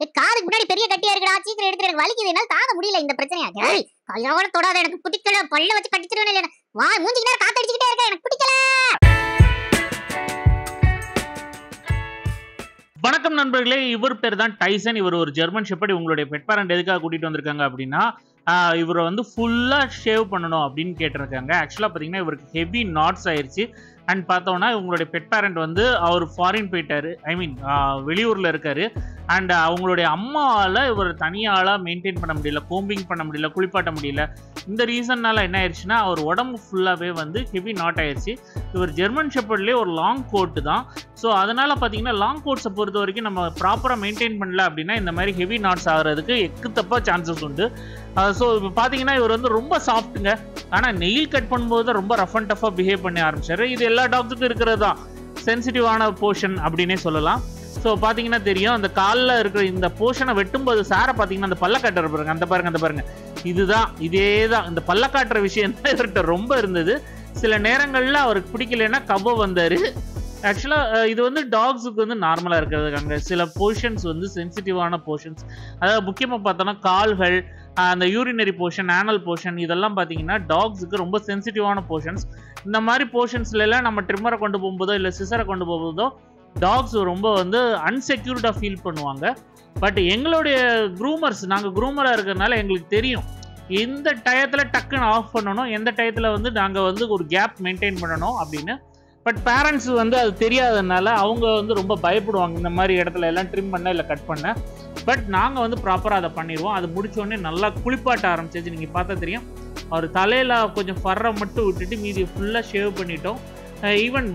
காலுக்கு முன்னாடி பெரிய கட்டியா இருக்குடா, சீக்கிரம் எடுத்து எனக்கு வலிக்குது, என்னால தாங்க முடியல இந்த பிரச்சனையா. டேய் கையோட தொடாத, எனக்கு பிடிக்கல, பல்ல வச்சு கடிச்சிடுவேன். இல்ல வா மூஞ்சிக்கு நேரா காத்து அடிச்சிட்டே இருக்க, எனக்கு பிடிக்கல. வணக்கம் நண்பர்களே, இவர் பேர் தான் டைசன். இவர் ஒரு ஜெர்மன் ஷெப்பர்ட். உங்களுடைய பெட் பேரண்ட் எதுக்காக கூட்டிட்டு வந்திருக்காங்க அப்படின்னா, இவரை வந்து ஃபுல்லா ஷேவ் பண்ணணும் அப்படின்னு கேட்டிருக்காங்க. ஆக்சுவலா பாத்தீங்கன்னா இவருக்கு ஹெவி நாட்ஸ் ஆயிருச்சு. அண்ட் பார்த்தோம்னா உங்களுடைய பெட் பேரண்ட் வந்து அவர் ஃபாரின் போயிட்டாரு, ஐ மீன் வெளியூர்ல இருக்காரு. அண்ட் அவங்களுடைய அம்மாவால் இவர் தனியாளாக மெயின்டைன் பண்ண முடியல, கோம்பிங் பண்ண முடியல, குளிப்பாட்ட முடியல. இந்த ரீசன்னால என்ன ஆயிடுச்சுன்னா அவர் உடம்பு ஃபுல்லாகவே வந்து ஹெவி நாட் ஆயிடுச்சு. இவர் ஜெர்மன் ஷெப்பர்ட்லேயே ஒரு லாங் கோட்டு தான். ஸோ அதனால பார்த்தீங்கன்னா லாங் கோட்ஸை பொறுத்த வரைக்கும் நம்ம ப்ராப்பராக மெயின்டைன் பண்ணல அப்படின்னா இந்த மாதிரி ஹெவி நாட்ஸ் ஆகிறதுக்கு எக்குத்தப்பா சான்சஸ் உண்டு. ஸோ இப்போ பார்த்தீங்கன்னா இவர் வந்து ரொம்ப சாஃப்ட்டுங்க. ஆனால் நெயில் கட் பண்ணும்போது ரொம்ப ரஃப் அண்ட் டஃபாக பிஹேவ் பண்ண ஆரம்பிச்சாரு. இது எல்லா டாக்ஸுக்கும் இருக்கிறது தான், சென்சிட்டிவான போர்ஷன் அப்படின்னே சொல்லலாம். ஸோ பார்த்தீங்கன்னா தெரியும், அந்த காலில் இருக்கிற இந்த போர்ஷனை வெட்டும்போது சாரை பார்த்தீங்கன்னா அந்த பல்லக்காட்டுற பாருங்க, அந்த பாருங்க இதுதான், இதே தான் இந்த பல்லக்காட்டுற விஷயம் தான் இவர்கிட்ட ரொம்ப இருந்தது. சில நேரங்களில் அவருக்கு பிடிக்கலன்னா கபோ வந்தார். ஆக்சுவலாக இது வந்து டாக்ஸுக்கு வந்து நார்மலாக இருக்கிறதுக்காங்க. சில போர்ஷன்ஸ் வந்து சென்சிட்டிவான போர்ஷன்ஸ், அதாவது முக்கியமாக பார்த்தோன்னா கால்கள், அந்த யூரினரி போர்ஷன், ஆனல் போர்ஷன், இதெல்லாம் பார்த்தீங்கன்னா டாக்ஸுக்கு ரொம்ப சென்சிட்டிவான போர்ஷன்ஸ். இந்த மாதிரி போர்ஷன்ஸ்லாம் நம்ம ட்ரிம்மரை கொண்டு போகும்போதோ இல்லை சிசரை கொண்டு போகும்போதோ டாக்ஸ் ரொம்ப வந்து அன்செக்யூர்டாக ஃபீல் பண்ணுவாங்க. பட் எங்களுடைய க்ரூமர்ஸ், நாங்கள் க்ரூமராக இருக்கிறதுனால எங்களுக்கு தெரியும் எந்த டயத்தில் டக்குன்னு ஆஃப் பண்ணணும், எந்த டயத்தில் வந்து நாங்கள் வந்து ஒரு கேப் மெயின்டைன் பண்ணணும் அப்படின்னு. பட் பேரண்ட்ஸ் வந்து அது தெரியாததுனால அவங்க வந்து ரொம்ப பயப்படுவாங்க இந்த மாதிரி இடத்துல எல்லாம் ட்ரிம் பண்ண இல்லை கட் பண்ண. பட் நாங்கள் வந்து ப்ராப்பராக அதை பண்ணிடுவோம். அது முடித்தோடனே நல்லா குளிப்பாட்ட ஆரம்பிச்சிச்சு. நீங்கள் பார்த்தா தெரியும், அவர் தலையில் கொஞ்சம் ஃபர்ரை மட்டும் விட்டுட்டு மீதி ஃபுல்லாக ஷேவ் பண்ணிட்டோம். ஈவன்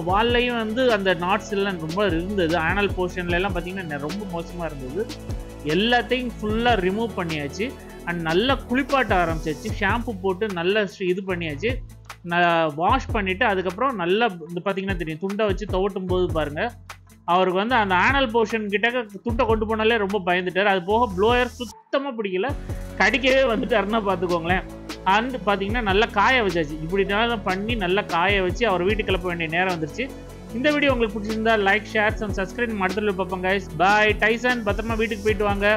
வால்லையும் வந்து அந்த நாட்ஸ் எல்லாம் ரொம்ப இருந்தது. ஆனல் போர்ஷன்லாம் பார்த்தீங்கன்னா ரொம்ப மோசமாக இருந்தது. எல்லாத்தையும் ஃபுல்லாக ரிமூவ் பண்ணியாச்சு. அண்ட் நல்லா குளிப்பாட்ட ஆரம்பிச்சாச்சு. ஷாம்பு போட்டு நல்லா இது பண்ணியாச்சு. வாஷ் பண்ணிவிட்டு அதுக்கப்புறம் நல்லா இந்த பார்த்தீங்கன்னா தெரியும், துண்டை வச்சு துவட்டும் போது பாருங்கள் அவருக்கு வந்து அந்த ஆனல் போர்ஷன் கிட்ட துண்டை கொண்டு போனாலே ரொம்ப பயந்துட்டார். அது போக ப்ளோயர் சுத்தமாக பிடிக்கல, கடிக்கவே வந்துட்டாருன்னா பார்த்துக்கோங்களேன். அண்ட் பார்த்தீங்கன்னா நல்லா காய வச்சாச்சு. இப்படி பண்ணி நல்லா காய வச்சு அவர் வீட்டுக்கு கிளப்ப வேண்டிய நேரம் வந்துருச்சு. இந்த வீடியோ உங்களுக்கு பிடிச்சிருந்தா லைக், ஷேர் அண்ட் சப்ஸ்கிரைப். அடுத்த பார்ப்போம் கைஸ். பாய். டைசன், பத்திரமா வீட்டுக்கு போயிட்டு வாங்க.